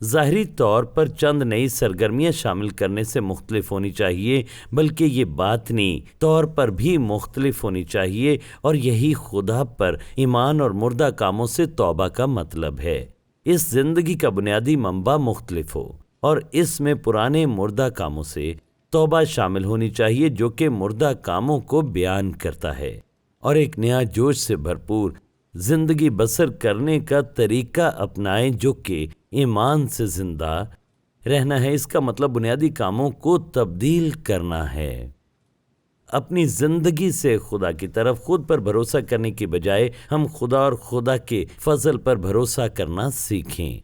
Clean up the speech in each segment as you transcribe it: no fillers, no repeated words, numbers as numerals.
ظاہری طور پر چند نئی سرگرمیاں شامل کرنے سے مختلف ہونی چاہیے، بلکہ یہ باطنی طور پر بھی مختلف ہونی چاہیے، اور یہی خدا پر ایمان اور مردہ کاموں سے توبہ کا مطلب ہے۔ اس زندگی کا بنیادی منبع مختلف ہو، اور اس میں پرانے مردہ کاموں سے توبہ شامل ہونی چاہیے جو کہ مردہ کاموں کو بیان کرتا ہے، اور ایک نیا جوش سے بھرپور زندگی بسر کرنے کا طریقہ اپنائیں جو کہ ایمان سے زندہ رہنا ہے۔ اس کا مطلب بنیادی کاموں کو تبدیل کرنا ہے۔ اپنی زندگی سے خدا کی طرف خود پر بھروسہ کرنے کی بجائے ہم خدا اور خدا کے فضل پر بھروسہ کرنا سیکھیں،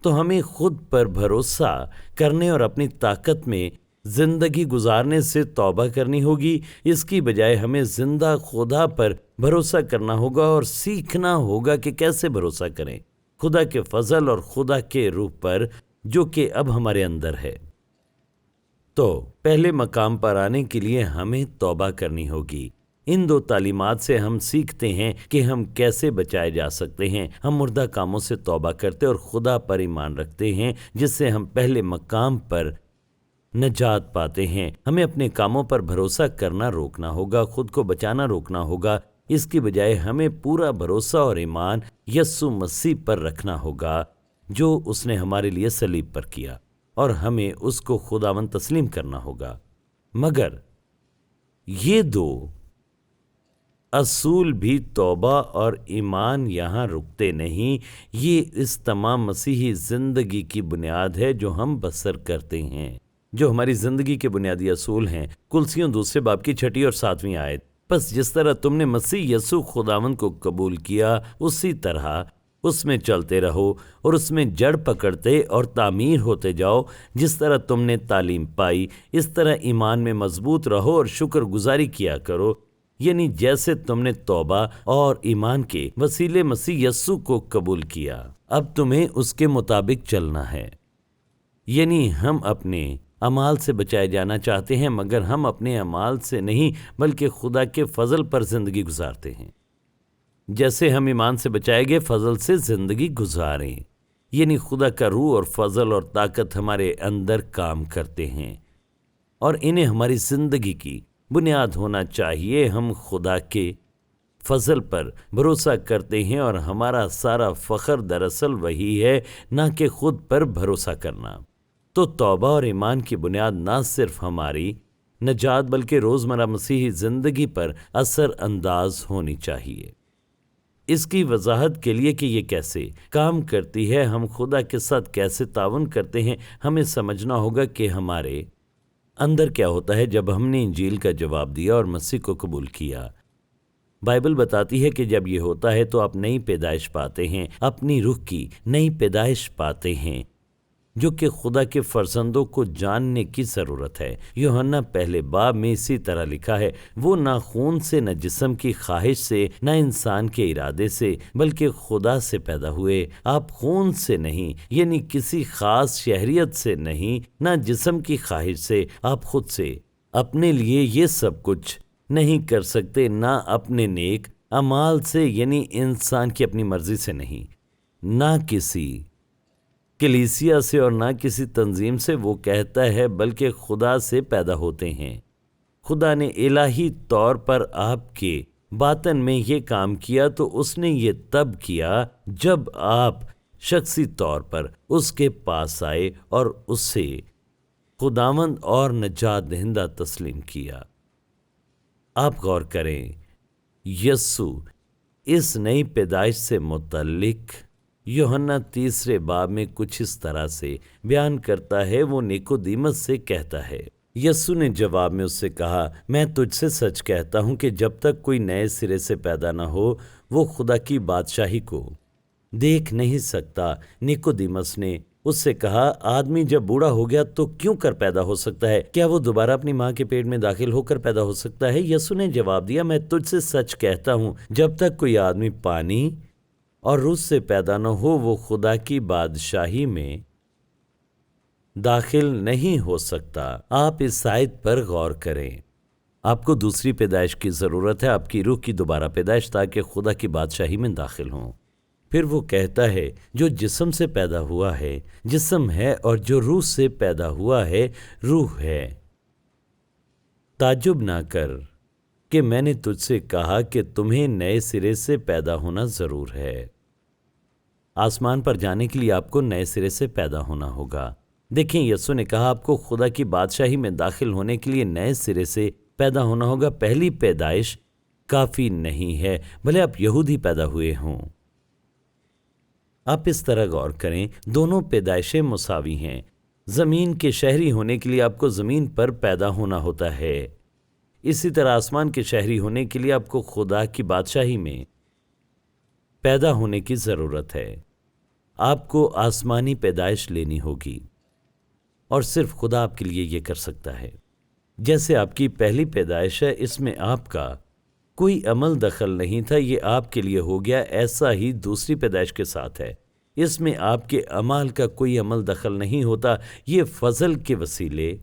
تو ہمیں خود پر بھروسہ کرنے اور اپنی طاقت میں زندگی گزارنے سے توبہ کرنی ہوگی۔ اس کی بجائے ہمیں زندہ خدا پر بھروسہ کرنا ہوگا اور سیکھنا ہوگا کہ کیسے بھروسہ کریں، خدا کے فضل اور خدا کے روح پر جو کہ اب ہمارے اندر ہے۔ تو پہلے مقام پر آنے کے لیے ہمیں توبہ کرنی ہوگی۔ ان دو تعلیمات سے ہم سیکھتے ہیں کہ ہم کیسے بچائے جا سکتے ہیں۔ ہم مردہ کاموں سے توبہ کرتے اور خدا پر ایمان رکھتے ہیں، جس سے ہم پہلے مقام پر نجات پاتے ہیں۔ ہمیں اپنے کاموں پر بھروسہ کرنا روکنا ہوگا، خود کو بچانا روکنا ہوگا۔ اس کی بجائے ہمیں پورا بھروسہ اور ایمان یسوع مسیح پر رکھنا ہوگا جو اس نے ہمارے لیے صلیب پر کیا، اور ہمیں اس کو خداوند تسلیم کرنا ہوگا۔ مگر یہ دو اصول بھی توبہ اور ایمان یہاں رکتے نہیں، یہ اس تمام مسیحی زندگی کی بنیاد ہے جو ہم بسر کرتے ہیں، جو ہماری زندگی کے بنیادی اصول ہیں۔ کلسیوں 2 باب کی 6 اور 7 آیت۔ بس جس طرح تم نے مسیح یسوع خداوند کو قبول کیا، اسی طرح اس میں چلتے رہو اور اس میں جڑ پکڑتے اور تعمیر ہوتے جاؤ۔ جس طرح تم نے تعلیم پائی، اس طرح ایمان میں مضبوط رہو اور شکر گزاری کیا کرو، یعنی جیسے تم نے توبہ اور ایمان کے وسیلے مسیح یسوع کو قبول کیا، اب تمہیں اس کے مطابق چلنا ہے۔ یعنی ہم اپنے اعمال سے بچائے جانا چاہتے ہیں، مگر ہم اپنے اعمال سے نہیں بلکہ خدا کے فضل پر زندگی گزارتے ہیں۔ جیسے ہم ایمان سے بچائے گئے، فضل سے زندگی گزاریں، یعنی خدا کا روح اور فضل اور طاقت ہمارے اندر کام کرتے ہیں، اور انہیں ہماری زندگی کی بنیاد ہونا چاہیے۔ ہم خدا کے فضل پر بھروسہ کرتے ہیں، اور ہمارا سارا فخر دراصل وہی ہے، نہ کہ خود پر بھروسہ کرنا۔ تو توبہ اور ایمان کی بنیاد نہ صرف ہماری نجات بلکہ روزمرہ مسیحی زندگی پر اثر انداز ہونی چاہیے۔ اس کی وضاحت کے لیے کہ یہ کیسے کام کرتی ہے، ہم خدا کے ساتھ کیسے تعاون کرتے ہیں، ہمیں سمجھنا ہوگا کہ ہمارے اندر کیا ہوتا ہے جب ہم نے انجیل کا جواب دیا اور مسیح کو قبول کیا۔ بائبل بتاتی ہے کہ جب یہ ہوتا ہے تو آپ نئی پیدائش پاتے ہیں، اپنی روح کی نئی پیدائش پاتے ہیں، جو کہ خدا کے فرزندوں کو جاننے کی ضرورت ہے۔ یوحنا پہلے باب میں اسی طرح لکھا ہے، وہ نہ خون سے نہ جسم کی خواہش سے نہ انسان کے ارادے سے بلکہ خدا سے پیدا ہوئے۔ آپ خون سے نہیں، یعنی کسی خاص شہریت سے نہیں، نہ جسم کی خواہش سے۔ آپ خود سے اپنے لیے یہ سب کچھ نہیں کر سکتے، نہ اپنے نیک اعمال سے، یعنی انسان کی اپنی مرضی سے نہیں، نہ کسی کلیسیا سے اور نہ کسی تنظیم سے۔ وہ کہتا ہے بلکہ خدا سے پیدا ہوتے ہیں۔ خدا نے الہی طور پر آپ کے باطن میں یہ کام کیا، تو اس نے یہ تب کیا جب آپ شخصی طور پر اس کے پاس آئے اور اسے خداوند اور نجات دہندہ تسلیم کیا۔ آپ غور کریں، یسوع اس نئی پیدائش سے متعلق یوحنا 3 باب میں کچھ اس طرح سے بیان کرتا ہے۔ وہ نیکودیمس سے کہتا ہے، یسوع نے جواب میں اس سے کہا، میں تجھ سے سچ کہتا ہوں کہ جب تک کوئی نئے سرے سے پیدا نہ ہو، وہ خدا کی بادشاہی کو دیکھ نہیں سکتا۔ نیکودیمس نے اس سے کہا، آدمی جب بوڑھا ہو گیا تو کیوں کر پیدا ہو سکتا ہے؟ کیا وہ دوبارہ اپنی ماں کے پیٹ میں داخل ہو کر پیدا ہو سکتا ہے؟ یسوع نے جواب دیا، میں تجھ سے سچ کہتا ہوں، جب تک کوئی آدمی پانی اور روح سے پیدا نہ ہو، وہ خدا کی بادشاہی میں داخل نہیں ہو سکتا۔ آپ اس آیت پر غور کریں۔ آپ کو دوسری پیدائش کی ضرورت ہے، آپ کی روح کی دوبارہ پیدائش، تاکہ خدا کی بادشاہی میں داخل ہوں۔ پھر وہ کہتا ہے جو جسم سے پیدا ہوا ہے جسم ہے، اور جو روح سے پیدا ہوا ہے روح ہے۔ تعجب نہ کر کہ میں نے تجھ سے کہا کہ تمہیں نئے سرے سے پیدا ہونا ضرور ہے۔ آسمان پر جانے کے لیے آپ کو نئے سرے سے پیدا ہونا ہوگا۔ دیکھیں، یسوع نے کہا آپ کو خدا کی بادشاہی میں داخل ہونے کے لیے نئے سرے سے پیدا ہونا ہوگا۔ پہلی پیدائش کافی نہیں ہے، بھلے آپ یہودی پیدا ہوئے ہوں۔ آپ اس طرح غور کریں، دونوں پیدائشیں مساوی ہیں۔ زمین کے شہری ہونے کے لیے آپ کو زمین پر پیدا ہونا ہوتا ہے، اسی طرح آسمان کے شہری ہونے کے لیے آپ کو خدا کی بادشاہی میں پیدا ہونے کی ضرورت ہے۔ آپ کو آسمانی پیدائش لینی ہوگی، اور صرف خدا آپ کے لیے یہ کر سکتا ہے۔ جیسے آپ کی پہلی پیدائش ہے، اس میں آپ کا کوئی عمل دخل نہیں تھا، یہ آپ کے لیے ہو گیا، ایسا ہی دوسری پیدائش کے ساتھ ہے، اس میں آپ کے اعمال کا کوئی عمل دخل نہیں ہوتا، یہ فضل کے وسیلے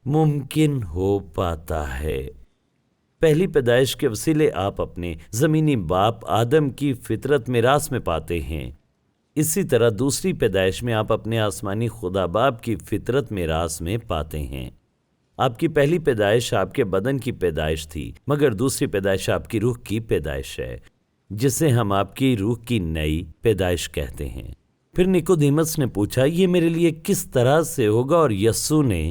ممکن ہو پاتا ہے۔ پہلی پیدائش کے وسیلے آپ اپنے زمینی باپ آدم کی فطرت میراث میں پاتے ہیں، اسی طرح دوسری پیدائش میں آپ اپنے آسمانی خدا باپ کی فطرت میراث میں پاتے ہیں۔ آپ کی پہلی پیدائش آپ کے بدن کی پیدائش تھی، مگر دوسری پیدائش آپ کی روح کی پیدائش ہے، جسے ہم آپ کی روح کی نئی پیدائش کہتے ہیں۔ پھر نیکودیمس نے پوچھا، یہ میرے لیے کس طرح سے ہوگا؟ اور یسوع نے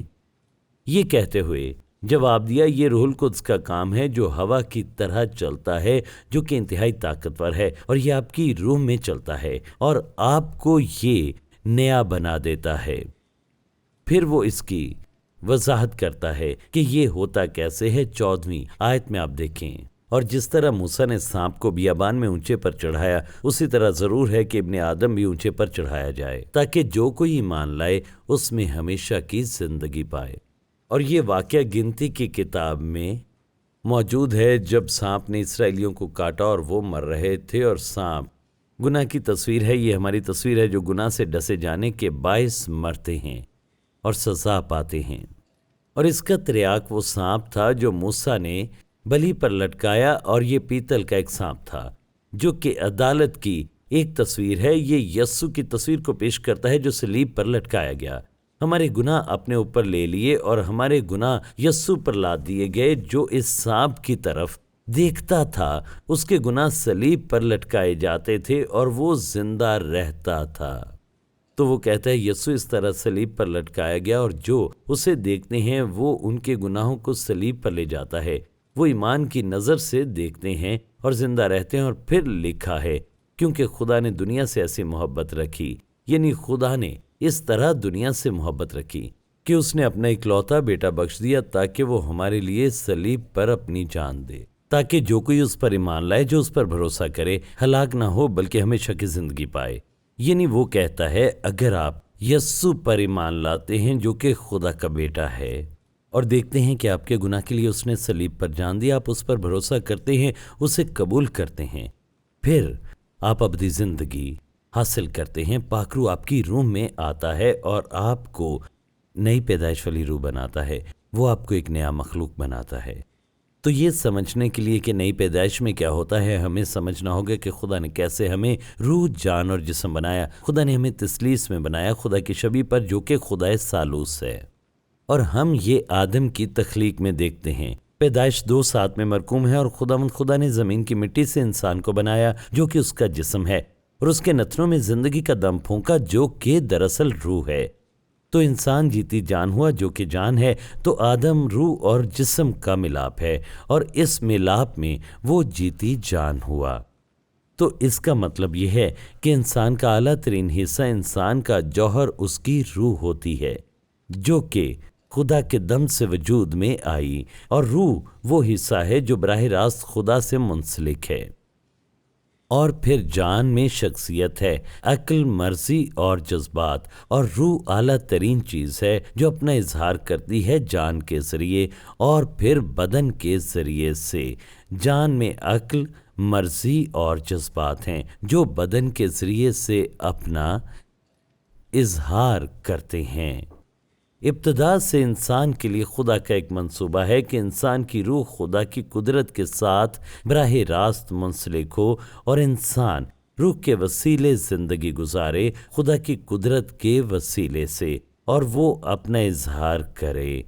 یہ کہتے ہوئے جواب دیا، یہ روح القدس کا کام ہے جو ہوا کی طرح چلتا ہے، جو کہ انتہائی طاقتور ہے، اور یہ آپ کی روح میں چلتا ہے اور آپ کو یہ نیا بنا دیتا ہے۔ پھر وہ اس کی وضاحت کرتا ہے کہ یہ ہوتا کیسے ہے۔ 14ویں آیت میں آپ دیکھیں، اور جس طرح موسیٰ نے سانپ کو بیابان میں اونچے پر چڑھایا، اسی طرح ضرور ہے کہ ابن آدم بھی اونچے پر چڑھایا جائے، تاکہ جو کوئی ایمان لائے اس میں ہمیشہ کی زندگی پائے۔ اور یہ واقعہ گنتی کی کتاب میں موجود ہے، جب سانپ نے اسرائیلیوں کو کاٹا اور وہ مر رہے تھے، اور سانپ گناہ کی تصویر ہے، یہ ہماری تصویر ہے جو گناہ سے ڈسے جانے کے باعث مرتے ہیں اور سزا پاتے ہیں۔ اور اس کا تریاق وہ سانپ تھا جو موسیٰ نے بلی پر لٹکایا، اور یہ پیتل کا ایک سانپ تھا جو کہ عدالت کی ایک تصویر ہے۔ یہ یسوع کی تصویر کو پیش کرتا ہے جو صلیب پر لٹکایا گیا، ہمارے گناہ اپنے اوپر لے لیے اور ہمارے گناہ یسوع پر لاد دیے گئے۔ جو اس سانپ کی طرف دیکھتا تھا اس کے گناہ صلیب پر لٹکائے جاتے تھے اور وہ زندہ رہتا تھا۔ تو وہ کہتا ہے یسوع اس طرح صلیب پر لٹکایا گیا، اور جو اسے دیکھتے ہیں وہ ان کے گناہوں کو صلیب پر لے جاتا ہے، وہ ایمان کی نظر سے دیکھتے ہیں اور زندہ رہتے ہیں۔ اور پھر لکھا ہے، کیونکہ خدا نے دنیا سے ایسی محبت رکھی، یعنی خدا نے اس طرح دنیا سے محبت رکھی کہ اس نے اپنا اکلوتا بیٹا بخش دیا، تاکہ وہ ہمارے لیے صلیب پر اپنی جان دے، تاکہ جو کوئی اس پر ایمان لائے، جو اس پر بھروسہ کرے، ہلاک نہ ہو بلکہ ہمیشہ کی زندگی پائے۔ یعنی وہ کہتا ہے اگر آپ یسوع پر ایمان لاتے ہیں جو کہ خدا کا بیٹا ہے، اور دیکھتے ہیں کہ آپ کے گناہ کے لیے اس نے صلیب پر جان دی، آپ اس پر بھروسہ کرتے ہیں، اسے قبول کرتے ہیں، پھر آپ ابدی زندگی حاصل کرتے ہیں۔ پاک روح آپ کی روح میں آتا ہے اور آپ کو نئی پیدائش والی روح بناتا ہے، وہ آپ کو ایک نیا مخلوق بناتا ہے۔ تو یہ سمجھنے کے لیے کہ نئی پیدائش میں کیا ہوتا ہے، ہمیں سمجھنا ہوگا کہ خدا نے کیسے ہمیں روح، جان اور جسم بنایا۔ خدا نے ہمیں تثلیث میں بنایا، خدا کی شبیہ پر، جو کہ خدا ثالوث ہے۔ اور ہم یہ آدم کی تخلیق میں دیکھتے ہیں۔ پیدائش 2:7 میں مرقوم ہے، اور خدا نے زمین کی مٹی سے انسان کو بنایا جو کہ اس کا جسم ہے، اور اس کے نتنوں میں زندگی کا دم پھونکا جو کہ دراصل روح ہے۔ تو انسان جیتی جان ہوا جو کہ جان ہے۔ تو آدم روح اور جسم کا ملاپ ہے، اور اس ملاپ میں وہ جیتی جان ہوا۔ تو اس کا مطلب یہ ہے کہ انسان کا اعلیٰ ترین حصہ، انسان کا جوہر اس کی روح ہوتی ہے، جو کہ خدا کے دم سے وجود میں آئی، اور روح وہ حصہ ہے جو براہ راست خدا سے منسلک ہے۔ اور پھر جان میں شخصیت ہے، عقل، مرضی اور جذبات، اور روح اعلیٰ ترین چیز ہے جو اپنا اظہار کرتی ہے جان کے ذریعے اور پھر بدن کے ذریعے سے۔ جان میں عقل، مرضی اور جذبات ہیں جو بدن کے ذریعے سے اپنا اظہار کرتے ہیں۔ ابتدا سے انسان کے لیے خدا کا ایک منصوبہ ہے کہ انسان کی روح خدا کی قدرت کے ساتھ براہ راست منسلک ہو، اور انسان روح کے وسیلے زندگی گزارے، خدا کی قدرت کے وسیلے سے، اور وہ اپنا اظہار کرے،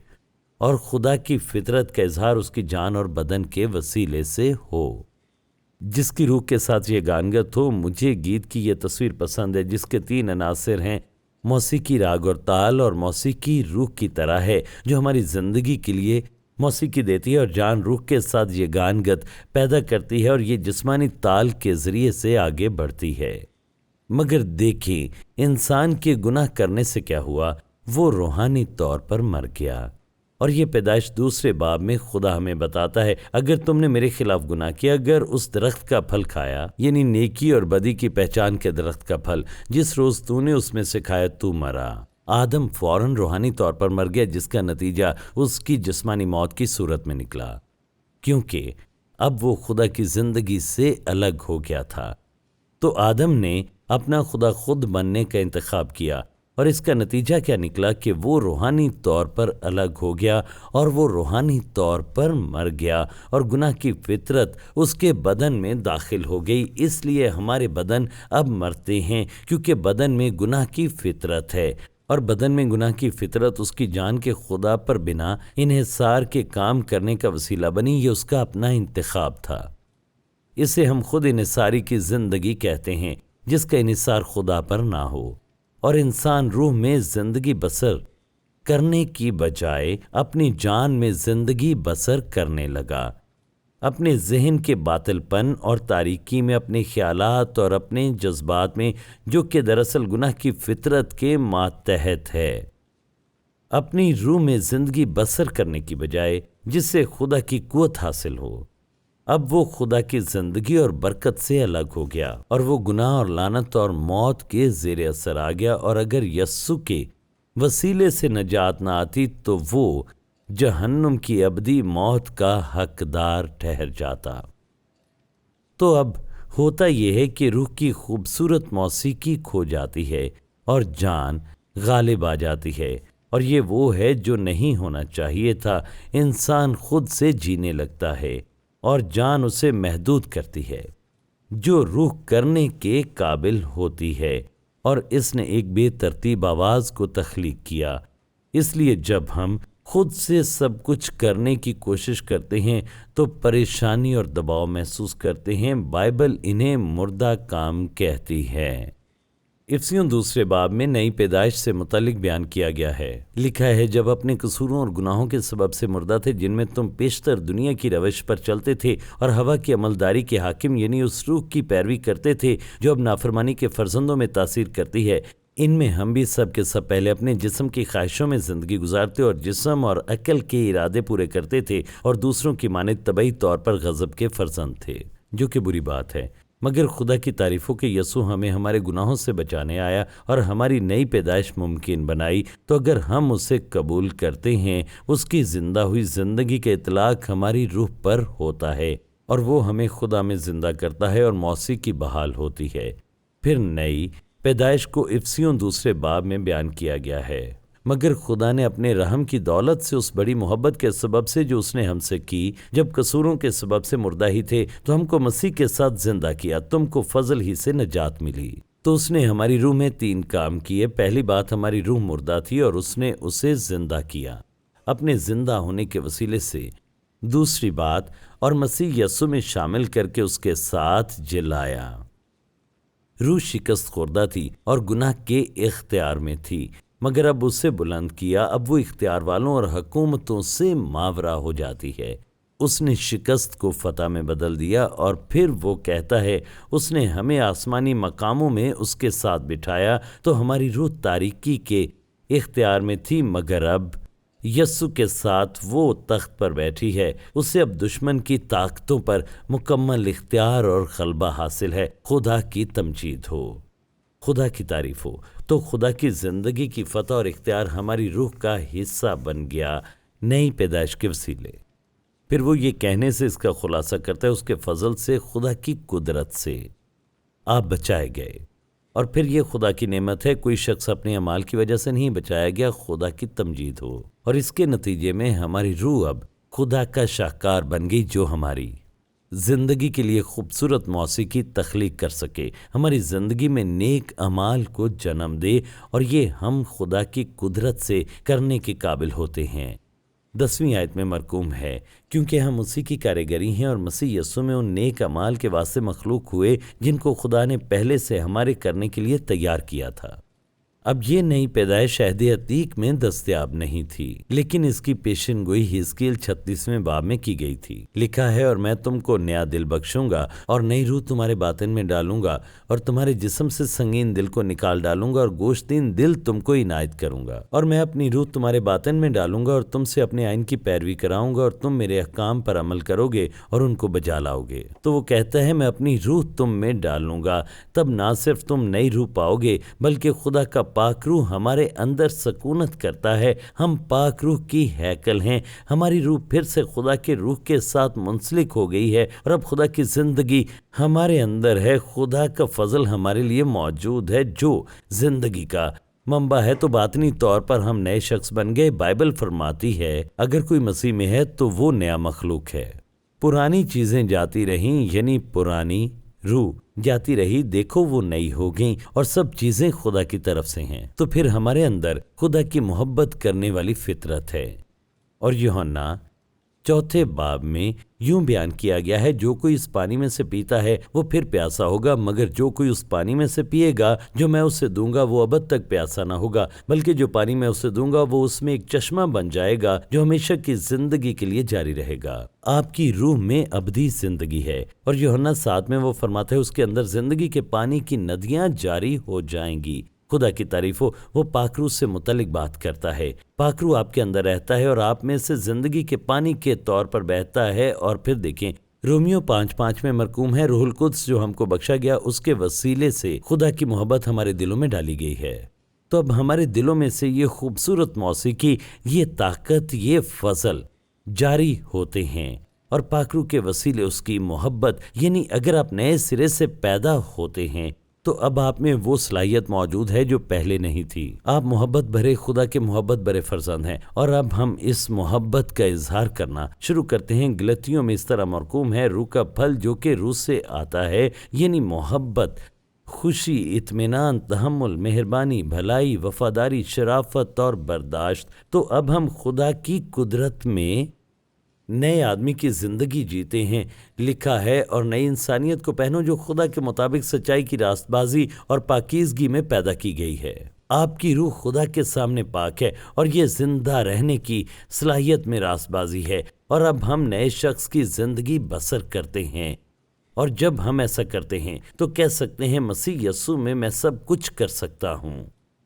اور خدا کی فطرت کا اظہار اس کی جان اور بدن کے وسیلے سے ہو، جس کی روح کے ساتھ یہ گانگت ہو۔ مجھے گیت کی یہ تصویر پسند ہے جس کے 3 عناصر ہیں، موسیقی، راگ اور تال، اور موسیقی روح کی طرح ہے جو ہماری زندگی کے لیے موسیقی دیتی ہے، اور جان روح کے ساتھ یہ گانگت پیدا کرتی ہے، اور یہ جسمانی تال کے ذریعے سے آگے بڑھتی ہے۔ مگر دیکھیں انسان کے گناہ کرنے سے کیا ہوا، وہ روحانی طور پر مر گیا، اور یہ پیدائش 2 باب میں خدا ہمیں بتاتا ہے، اگر تم نے میرے خلاف گناہ کیا، اگر اس درخت کا پھل کھایا، یعنی نیکی اور بدی کی پہچان کے درخت کا پھل، جس روز تو نے اس میں سے کھایا تو مرا۔ آدم فوراً روحانی طور پر مر گیا، جس کا نتیجہ اس کی جسمانی موت کی صورت میں نکلا، کیونکہ اب وہ خدا کی زندگی سے الگ ہو گیا تھا۔ تو آدم نے اپنا خدا خود بننے کا انتخاب کیا، اور اس کا نتیجہ کیا نکلا کہ وہ روحانی طور پر الگ ہو گیا، اور وہ روحانی طور پر مر گیا، اور گناہ کی فطرت اس کے بدن میں داخل ہو گئی۔ اس لیے ہمارے بدن اب مرتے ہیں، کیونکہ بدن میں گناہ کی فطرت ہے، اور بدن میں گناہ کی فطرت اس کی جان کے خدا پر بنا انحصار کے کام کرنے کا وسیلہ بنی۔ یہ اس کا اپنا انتخاب تھا۔ اسے ہم خود انحصاری کی زندگی کہتے ہیں، جس کا انحصار خدا پر نہ ہو، اور انسان روح میں زندگی بسر کرنے کی بجائے اپنی جان میں زندگی بسر کرنے لگا، اپنے ذہن کے باطل پن اور تاریکی میں، اپنے خیالات اور اپنے جذبات میں، جو کہ دراصل گناہ کی فطرت کے ماتحت ہے، اپنی روح میں زندگی بسر کرنے کی بجائے جس سے خدا کی قوت حاصل ہو۔ اب وہ خدا کی زندگی اور برکت سے الگ ہو گیا، اور وہ گناہ اور لعنت اور موت کے زیر اثر آ گیا، اور اگر یسوع کے وسیلے سے نجات نہ آتی تو وہ جہنم کی ابدی موت کا حقدار ٹھہر جاتا۔ تو اب ہوتا یہ ہے کہ روح کی خوبصورت موسیقی کھو جاتی ہے، اور جان غالب آ جاتی ہے، اور یہ وہ ہے جو نہیں ہونا چاہیے تھا۔ انسان خود سے جینے لگتا ہے، اور جان اسے محدود کرتی ہے جو روح کرنے کے قابل ہوتی ہے، اور اس نے ایک بے ترتیب آواز کو تخلیق کیا۔ اس لیے جب ہم خود سے سب کچھ کرنے کی کوشش کرتے ہیں تو پریشانی اور دباؤ محسوس کرتے ہیں۔ بائبل انہیں مردہ کام کہتی ہے۔ افسیوں 2 باب میں نئی پیدائش سے متعلق بیان کیا گیا ہے، لکھا ہے، جب اپنے قصوروں اور گناہوں کے سبب سے مردہ تھے جن میں تم پیشتر دنیا کی روش پر چلتے تھے اور ہوا کی عملداری کے حاکم یعنی اس روح کی پیروی کرتے تھے جو اب نافرمانی کے فرزندوں میں تاثیر کرتی ہے، ان میں ہم بھی سب کے سب پہلے اپنے جسم کی خواہشوں میں زندگی گزارتے اور جسم اور عقل کے ارادے پورے کرتے تھے، اور دوسروں کی مانند طبعی طور پر غضب کے فرزند تھے، جو کہ بری بات ہے۔ مگر خدا کی تعریفوں کے یسوع ہمیں ہمارے گناہوں سے بچانے آیا اور ہماری نئی پیدائش ممکن بنائی۔ تو اگر ہم اسے قبول کرتے ہیں، اس کی زندہ ہوئی زندگی کا اطلاق ہماری روح پر ہوتا ہے، اور وہ ہمیں خدا میں زندہ کرتا ہے، اور موسیقی بحال ہوتی ہے۔ پھر نئی پیدائش کو افسیوں 2 باب میں بیان کیا گیا ہے۔ مگر خدا نے اپنے رحم کی دولت سے اس بڑی محبت کے سبب سے جو اس نے ہم سے کی، جب قصوروں کے سبب سے مردہ ہی تھے تو ہم کو مسیح کے ساتھ زندہ کیا۔ تم کو فضل ہی سے نجات ملی۔ تو اس نے ہماری روح میں 3 کام کیے۔ پہلی بات، ہماری روح مردہ تھی اور اس نے اسے زندہ کیا اپنے زندہ ہونے کے وسیلے سے۔ دوسری بات، اور مسیح یسوع میں شامل کر کے اس کے ساتھ جلایا۔ روح شکست خوردہ تھی اور گناہ کے اختیار میں تھی، مگر اب اسے بلند کیا، اب وہ اختیار والوں اور حکومتوں سے ماورا ہو جاتی ہے۔ اس نے شکست کو فتح میں بدل دیا، اور پھر وہ کہتا ہے اس نے ہمیں آسمانی مقاموں میں اس کے ساتھ بٹھایا۔ تو ہماری روح تاریکی کے اختیار میں تھی، مگر اب یسوع کے ساتھ وہ تخت پر بیٹھی ہے۔ اسے اب دشمن کی طاقتوں پر مکمل اختیار اور غلبہ حاصل ہے۔ خدا کی تمجید ہو، خدا کی تعریف ہو۔ تو خدا کی زندگی کی فتح اور اختیار ہماری روح کا حصہ بن گیا نئی پیدائش کے وسیلے۔ پھر وہ یہ کہنے سے اس کا خلاصہ کرتا ہے، اس کے فضل سے، خدا کی قدرت سے آپ بچائے گئے۔ اور پھر یہ خدا کی نعمت ہے، کوئی شخص اپنے اعمال کی وجہ سے نہیں بچایا گیا، خدا کی تمجید ہو۔ اور اس کے نتیجے میں ہماری روح اب خدا کا شاہکار بن گئی، جو ہماری زندگی کے لیے خوبصورت موسیقی تخلیق کر سکے، ہماری زندگی میں نیک اعمال کو جنم دے، اور یہ ہم خدا کی قدرت سے کرنے کے قابل ہوتے ہیں۔ 10ویں آیت میں مرقوم ہے، کیونکہ ہم اسی کی کاریگری ہیں اور مسیح یسوع میں ان نیک اعمال کے واسطے مخلوق ہوئے جن کو خدا نے پہلے سے ہمارے کرنے کے لیے تیار کیا تھا۔ اب یہ نئی پیدائش عہد عتیق میں دستیاب نہیں تھی، لیکن اس کی پیشن گوئی حزقیل 36ویں باب میں کی گئی تھی۔ لکھا ہے، اور میں تم کو نیا دل بخشوں گا اور نئی روح تمہارے باطن میں ڈالوں گا، اور تمہارے جسم سے سنگین دل کو نکال ڈالوں گا اور گوشتین دل تم کو عنایت کروں گا، اور میں اپنی روح تمہارے باطن میں ڈالوں گا اور تم سے اپنے آئین کی پیروی کراؤں گا، اور تم میرے احکام پر عمل کرو گے اور ان کو بجا لاؤ گے۔ تو وہ کہتا ہے، میں اپنی روح تم میں ڈالوں گا، تب نہ صرف تم نئی روح پاؤ گے بلکہ خدا کا پاک روح ہمارے اندر سکونت کرتا ہے۔ ہم پاک روح کی ہیکل ہیں، ہماری روح پھر سے خدا کے روح کے ساتھ منسلک ہو گئی ہے، اور اب خدا کی زندگی ہمارے اندر ہے۔ خدا کا فضل ہمارے لیے موجود ہے جو زندگی کا منبع ہے، تو باطنی طور پر ہم نئے شخص بن گئے۔ بائبل فرماتی ہے، اگر کوئی مسیح میں ہے تو وہ نیا مخلوق ہے، پرانی چیزیں جاتی رہیں، یعنی پرانی روح جاتی رہی، دیکھو وہ نئی ہو گئیں، اور سب چیزیں خدا کی طرف سے ہیں۔ تو پھر ہمارے اندر خدا کی محبت کرنے والی فطرت ہے، اور یوحنا 4 باب میں یوں بیان کیا گیا ہے، جو کوئی اس پانی میں سے پیتا ہے وہ پھر پیاسا ہوگا، مگر جو کوئی اس پانی میں سے پیے گا جو میں اسے دوں گا وہ ابد تک پیاسا نہ ہوگا، بلکہ جو پانی میں اسے دوں گا وہ اس میں ایک چشمہ بن جائے گا جو ہمیشہ کی زندگی کے لیے جاری رہے گا۔ آپ کی روح میں ابدی زندگی ہے، اور یوحنا 7 میں وہ فرماتا ہے، اس کے اندر زندگی کے پانی کی ندیاں جاری ہو جائیں گی۔ خدا کی تعریف ہو، وہ پاک روح سے متعلق بات کرتا ہے۔ پاک روح آپ کے اندر رہتا ہے اور آپ میں سے زندگی کے پانی کے طور پر بہتا ہے۔ اور پھر دیکھیں، رومیو 5:5 میں مرقوم ہے، روح القدس جو ہم کو بخشا گیا اس کے وسیلے سے خدا کی محبت ہمارے دلوں میں ڈالی گئی ہے۔ تو اب ہمارے دلوں میں سے یہ خوبصورت موسیقی، یہ طاقت، یہ فضل جاری ہوتے ہیں، اور پاک روح کے وسیلے اس کی محبت، یعنی اگر آپ نئے سرے سے پیدا ہوتے ہیں تو اب آپ میں وہ صلاحیت موجود ہے جو پہلے نہیں تھی۔ آپ محبت بھرے، خدا کے محبت بھرے فرزند ہیں، اور اب ہم اس محبت کا اظہار کرنا شروع کرتے ہیں۔ گلتیوں میں اس طرح مرقوم ہے، روح کا پھل جو کہ روح سے آتا ہے، یعنی محبت، خوشی، اطمینان، تحمل، مہربانی، بھلائی، وفاداری، شرافت اور برداشت۔ تو اب ہم خدا کی قدرت میں نئے آدمی کی زندگی جیتے ہیں۔ لکھا ہے، اور نئی انسانیت کو پہنو جو خدا کے مطابق سچائی کی راست بازی اور پاکیزگی میں پیدا کی گئی ہے۔ آپ کی روح خدا کے سامنے پاک ہے، اور یہ زندہ رہنے کی صلاحیت میں راست بازی ہے، اور اب ہم نئے شخص کی زندگی بسر کرتے ہیں۔ اور جب ہم ایسا کرتے ہیں تو کہہ سکتے ہیں، مسیح یسوع میں سب کچھ کر سکتا ہوں۔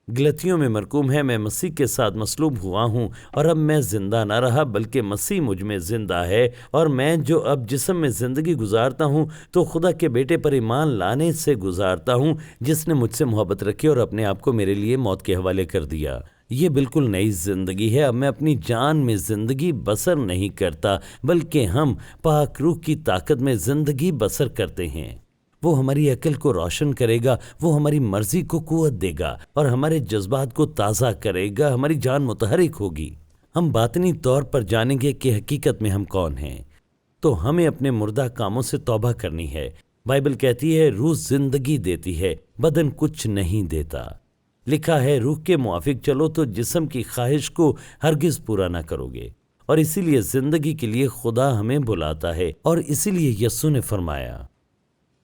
گلتیوں میں مرقوم ہے، میں مسیح کے ساتھ مصلوب ہوا ہوں، اور اب میں زندہ نہ رہا بلکہ مسیح مجھ میں زندہ ہے، اور میں جو اب جسم میں زندگی گزارتا ہوں تو خدا کے بیٹے پر ایمان لانے سے گزارتا ہوں، جس نے مجھ سے محبت رکھی اور اپنے آپ کو میرے لیے موت کے حوالے کر دیا۔ یہ بالکل نئی زندگی ہے۔ اب میں اپنی جان میں زندگی بسر نہیں کرتا بلکہ ہم پاک روح کی طاقت میں زندگی بسر کرتے ہیں۔ وہ ہماری عقل کو روشن کرے گا، وہ ہماری مرضی کو قوت دے گا اور ہمارے جذبات کو تازہ کرے گا، ہماری جان متحرک ہوگی۔ ہم باطنی طور پر جانیں گے کہ حقیقت میں ہم کون ہیں۔ تو ہمیں اپنے مردہ کاموں سے توبہ کرنی ہے۔ بائبل کہتی ہے، روح زندگی دیتی ہے، بدن کچھ نہیں دیتا۔ لکھا ہے، روح کے موافق چلو تو جسم کی خواہش کو ہرگز پورا نہ کرو گے۔ اور اسی لیے زندگی کے لیے خدا ہمیں بلاتا ہے، اور اسی لیے یسوع نے فرمایا،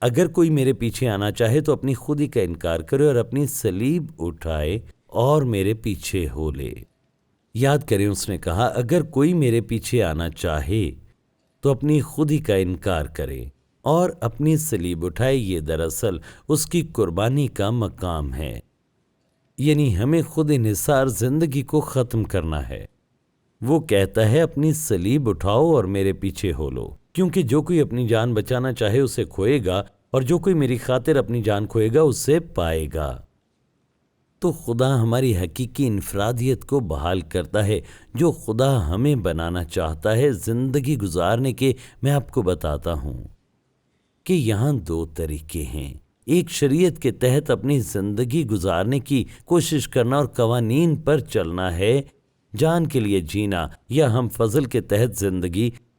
اگر کوئی میرے پیچھے آنا چاہے تو اپنی خودی کا انکار کرے اور اپنی صلیب اٹھائے اور میرے پیچھے ہو لے۔ یاد کریں، اس نے کہا، اگر کوئی میرے پیچھے آنا چاہے تو اپنی خودی کا انکار کرے اور اپنی صلیب اٹھائے۔ یہ دراصل اس کی قربانی کا مقام ہے، یعنی ہمیں خود انحصار زندگی کو ختم کرنا ہے۔ وہ کہتا ہے، اپنی صلیب اٹھاؤ اور میرے پیچھے ہو لو، کیونکہ جو کوئی اپنی جان بچانا چاہے اسے کھوئے گا، اور جو کوئی میری خاطر اپنی جان کھوئے گا اسے پائے گا۔ تو خدا ہماری حقیقی انفرادیت کو بحال کرتا ہے، جو خدا ہمیں بنانا چاہتا ہے زندگی گزارنے کے۔ میں آپ کو بتاتا ہوں کہ یہاں 2 طریقے ہیں۔ ایک شریعت کے تحت اپنی زندگی گزارنے کی کوشش کرنا اور قوانین پر چلنا ہے، جان کے لیے جینا، یا ہم فضل کے تحت زندگی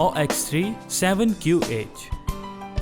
OX3 7QH।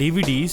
DVDs,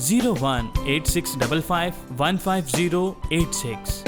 018655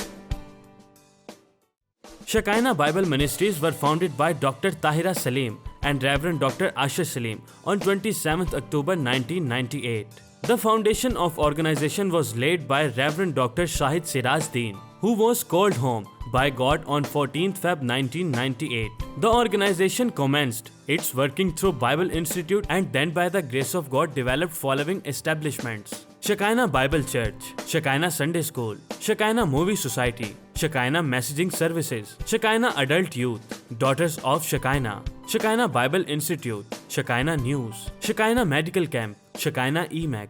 Shekinah Bible Ministries were founded by Dr. Tahira Salim and Reverend Dr. Asher Salim on 27th October 1998. The foundation of organization was laid by Reverend Dr. Shahid Siraj Deen, who was called home by God on 14th Feb 1998. The organization commenced its working through Bible Institute and then by the grace of God developed following establishments: Shekinah Bible Church, Shekinah Sunday School, Shekinah Movie Society, Shekinah Messaging Services, Shekinah Adult Youth, Daughters of Shekinah, Shekinah Bible Institute, Shekinah News, Shekinah Medical Camp, Shekinah EMAC.